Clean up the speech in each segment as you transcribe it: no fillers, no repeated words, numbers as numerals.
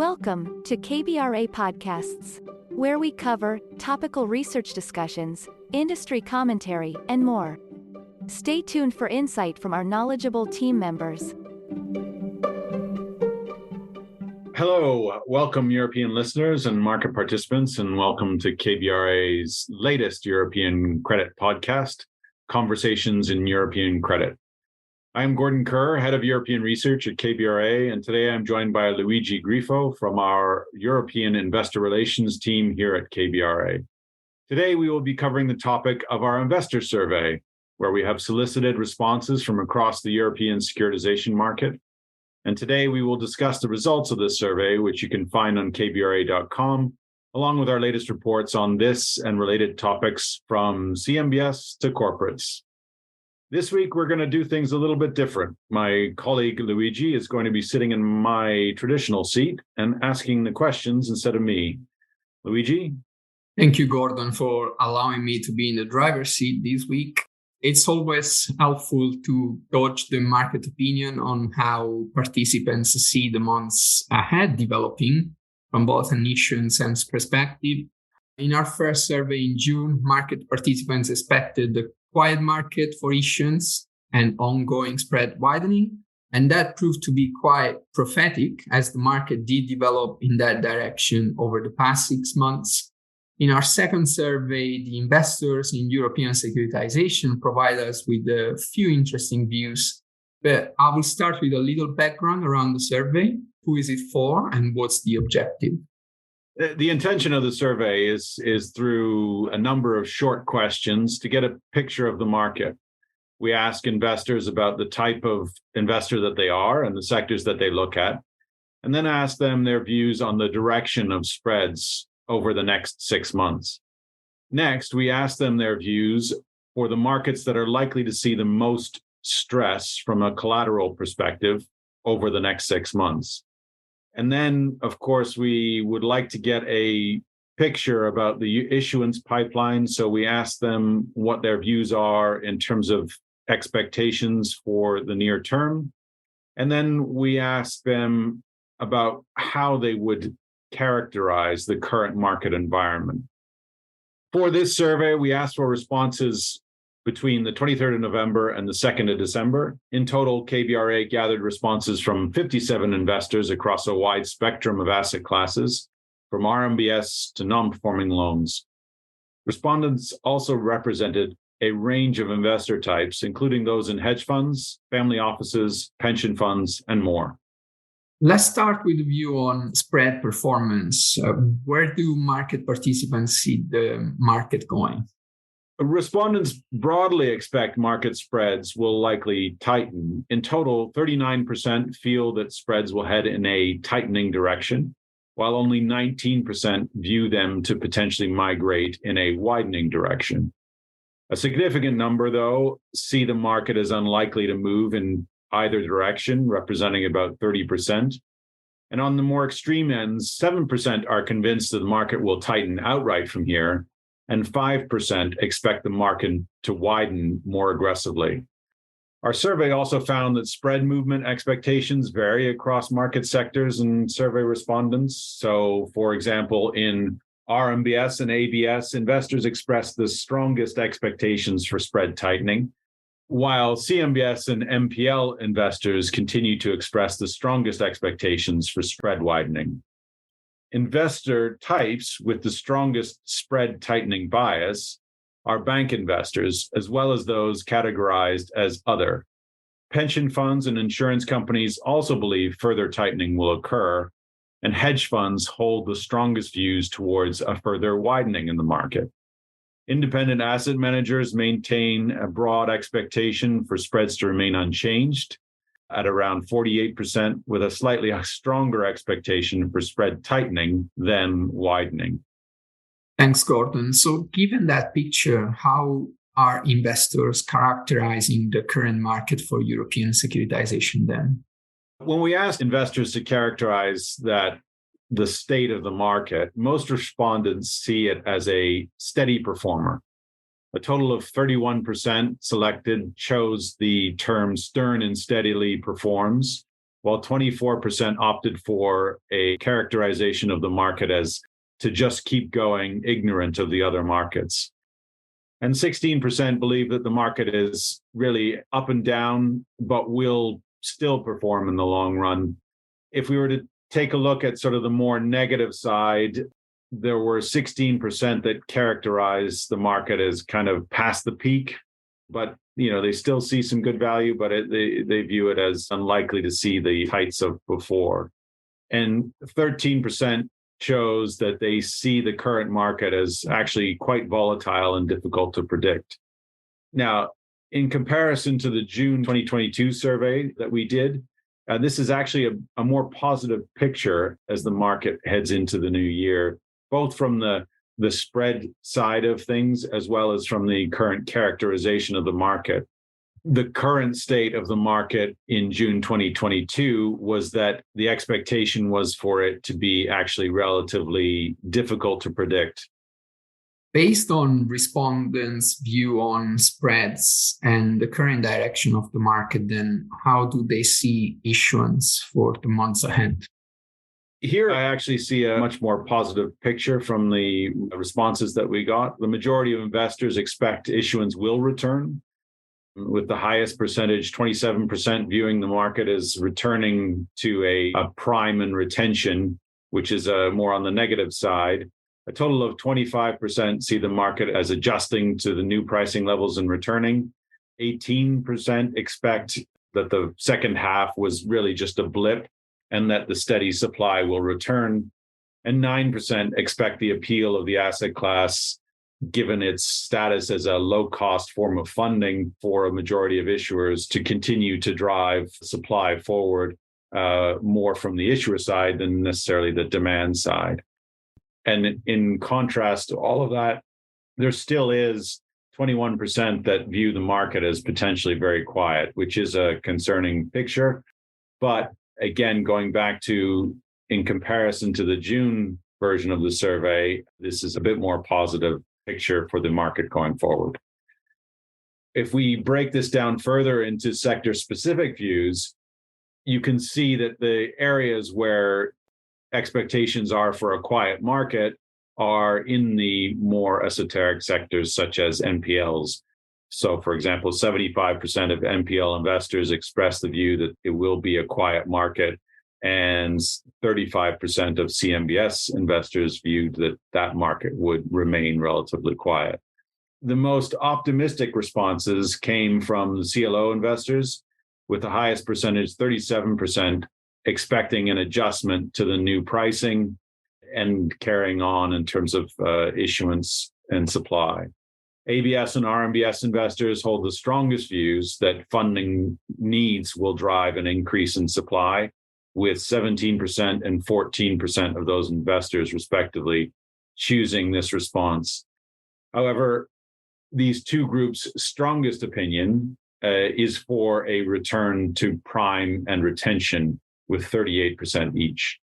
Welcome to KBRA Podcasts, where we cover topical research discussions, industry commentary, and more. Stay tuned for insight from our knowledgeable team members. Hello, welcome European listeners and market participants, and welcome to KBRA's latest European Credit podcast, Conversations in European Credit. I'm Gordon Kerr, Head of European Research at KBRA, and today I'm joined by Luigi Griffo from our European Investor Relations team here at KBRA. Today we will be covering the topic of our investor survey, where we have solicited responses from across the European Securitisation market. And today we will discuss the results of this survey, which you can find on kbra.com, along with our latest reports on this and related topics from CMBS to corporates. This week, we're going to do things a little bit different. My colleague Luigi is going to be sitting in my traditional seat and asking the questions instead of me. Luigi? Thank you, Gordon, for allowing me to be in the driver's seat this week. It's always helpful to gauge the market opinion on how participants see the months ahead developing from both an issuance and perspective. In our first survey in June, market participants expected the quiet market for issuance and ongoing spread widening, and that proved to be quite prophetic as the market did develop in that direction over the past 6 months. In our second survey, the investors in European Securitisation provide us with a few interesting views, but I will start with a little background around the survey. Who is it for and what's the objective? The intention of the survey is through a number of short questions to get a picture of the market. We ask investors about the type of investor that they are and the sectors that they look at, and then ask them their views on the direction of spreads over the next 6 months. Next, we ask them their views for the markets that are likely to see the most stress from a collateral perspective over the next 6 months. And then, of course, we would like to get a picture about the issuance pipeline. So we ask them what their views are in terms of expectations for the near term. And then we ask them about how they would characterize the current market environment. For this survey, we asked for responses between the 23rd of November and the 2nd of December. In total, KBRA gathered responses from 57 investors across a wide spectrum of asset classes, from RMBS to non-performing loans. Respondents also represented a range of investor types, including those in hedge funds, family offices, pension funds, and more. Let's start with a view on spread performance. Where do market participants see the market going? Respondents broadly expect market spreads will likely tighten. In total, 39% feel that spreads will head in a tightening direction, while only 19% view them to potentially migrate in a widening direction. A significant number, though, see the market as unlikely to move in either direction, representing about 30%. And on the more extreme ends, 7% are convinced that the market will tighten outright from here, and 5% expect the market to widen more aggressively. Our survey also found that spread movement expectations vary across market sectors and survey respondents. So, for example, in RMBS and ABS, investors expressed the strongest expectations for spread tightening, while CMBS and MPL investors continue to express the strongest expectations for spread widening. Investor types with the strongest spread tightening bias are bank investors, as well as those categorized as other. Pension funds and insurance companies also believe further tightening will occur, and hedge funds hold the strongest views towards a further widening in the market. Independent asset managers maintain a broad expectation for spreads to remain unchanged at around 48%, with a slightly stronger expectation for spread tightening than widening. Thanks, Gordon. So given that picture, how are investors characterizing the current market for European securitization then? When we asked investors to characterize the state of the market, most respondents see it as a steady performer. A total of 31% selected chose the term stern and steadily performs, while 24% opted for a characterization of the market as to just keep going, ignorant of the other markets. And 16% believe that the market is really up and down, but will still perform in the long run. If we were to take a look at sort of the more negative side, there were 16% that characterize the market as kind of past the peak, but they still see some good value, but they view it as unlikely to see the heights of before. And 13% shows that they see the current market as actually quite volatile and difficult to predict. Now, in comparison to the June 2022 survey that we did, this is actually a more positive picture as the market heads into the new year, both from the spread side of things as well as from the current characterization of the market. The current state of the market in June 2022 was that the expectation was for it to be actually relatively difficult to predict. Based on respondents' view on spreads and the current direction of the market, then how do they see issuance for the months ahead? Here, I actually see a much more positive picture from the responses that we got. The majority of investors expect issuance will return, with the highest percentage, 27%, viewing the market as returning to a prime and retention, which is more on the negative side. A total of 25% see the market as adjusting to the new pricing levels and returning. 18% expect that the second half was really just a blip and that the steady supply will return. And 9% expect the appeal of the asset class, given its status as a low-cost form of funding for a majority of issuers, to continue to drive supply forward more from the issuer side than necessarily the demand side. And in contrast to all of that, there still is 21% that view the market as potentially very quiet, which is a concerning picture. But again, going back to, in comparison to the June version of the survey, this is a bit more positive picture for the market going forward. If we break this down further into sector-specific views, you can see that the areas where expectations are for a quiet market are in the more esoteric sectors, such as NPLs. So, for example, 75% of NPL investors express the view that it will be a quiet market, and 35% of CMBS investors viewed that that market would remain relatively quiet. The most optimistic responses came from the CLO investors, with the highest percentage, 37%, expecting an adjustment to the new pricing and carrying on in terms of issuance and supply. ABS and RMBS investors hold the strongest views that funding needs will drive an increase in supply, with 17% and 14% of those investors, respectively, choosing this response. However, these two groups' strongest opinion is for a return to prime and retention, with 38% each.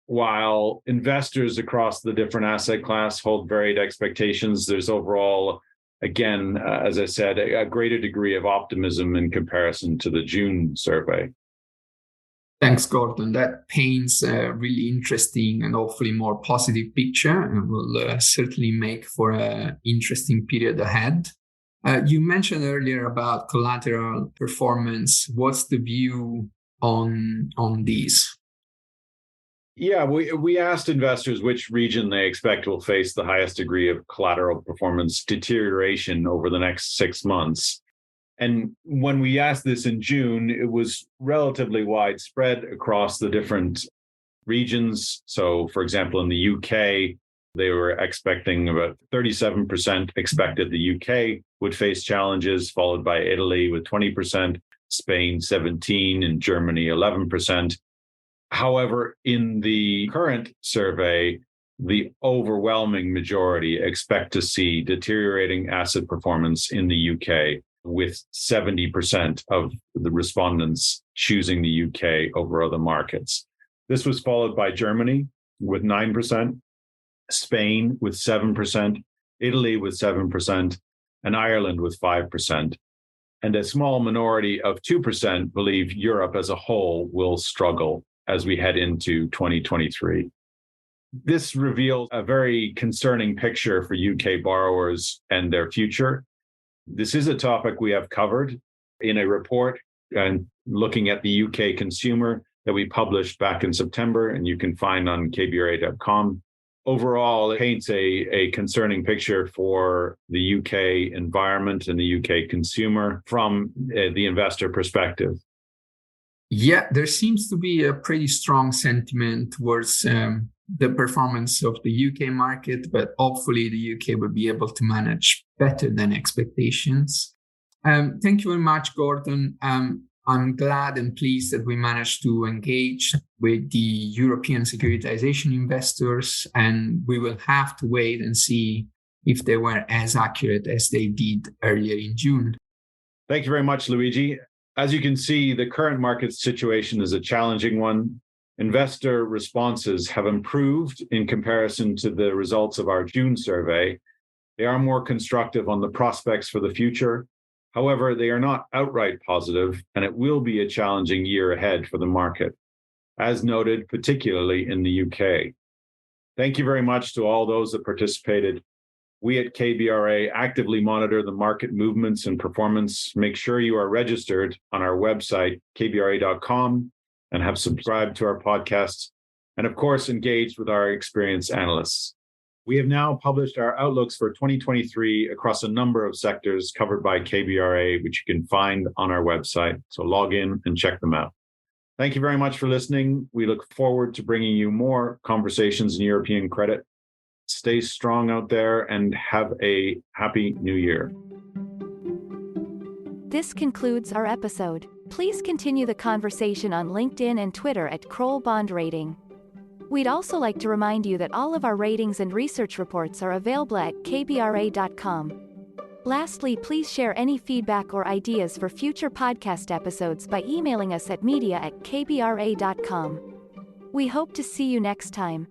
While investors across the different asset class hold varied expectations, there's overall, again, as I said, a greater degree of optimism in comparison to the June survey. Thanks, Gordon. That paints a really interesting and hopefully more positive picture, and will certainly make for an interesting period ahead. You mentioned earlier about collateral performance. What's the view on these? Yeah, we asked investors which region they expect will face the highest degree of collateral performance deterioration over the next 6 months. And when we asked this in June, it was relatively widespread across the different regions. So, for example, in the UK, they were expecting about 37% expected the UK would face challenges, followed by Italy with 20%, Spain 17%, and Germany 11%. However, in the current survey, the overwhelming majority expect to see deteriorating asset performance in the UK, with 70% of the respondents choosing the UK over other markets. This was followed by Germany with 9%, Spain with 7%, Italy with 7%, and Ireland with 5%. and a small minority of 2% believe Europe as a whole will struggle as we head into 2023. This reveals a very concerning picture for UK borrowers and their future. This is a topic we have covered in a report and looking at the UK consumer that we published back in September, and you can find on KBRA.com. Overall, it paints a concerning picture for the UK environment and the UK consumer from the investor perspective. Yeah, there seems to be a pretty strong sentiment towards the performance of the UK market, but hopefully the UK will be able to manage better than expectations. Thank you very much, Gordon. I'm glad and pleased that we managed to engage with the European Securitisation investors, and we will have to wait and see if they were as accurate as they did earlier in June. Thank you very much, Luigi. As you can see, the current market situation is a challenging one. Investor responses have improved in comparison to the results of our June survey. They are more constructive on the prospects for the future. However, they are not outright positive, and it will be a challenging year ahead for the market, as noted, particularly in the UK. Thank you very much to all those that participated. We at KBRA actively monitor the market movements and performance. Make sure you are registered on our website, kbra.com, and have subscribed to our podcasts, and of course, engaged with our experienced analysts. We have now published our outlooks for 2023 across a number of sectors covered by KBRA, which you can find on our website. So log in and check them out. Thank you very much for listening. We look forward to bringing you more conversations in European credit. Stay strong out there and have a happy new year. This concludes our episode. Please continue the conversation on LinkedIn and Twitter at Kroll Bond Rating. We'd also like to remind you that all of our ratings and research reports are available at kbra.com. Lastly, please share any feedback or ideas for future podcast episodes by emailing us at media@kbra.com. We hope to see you next time.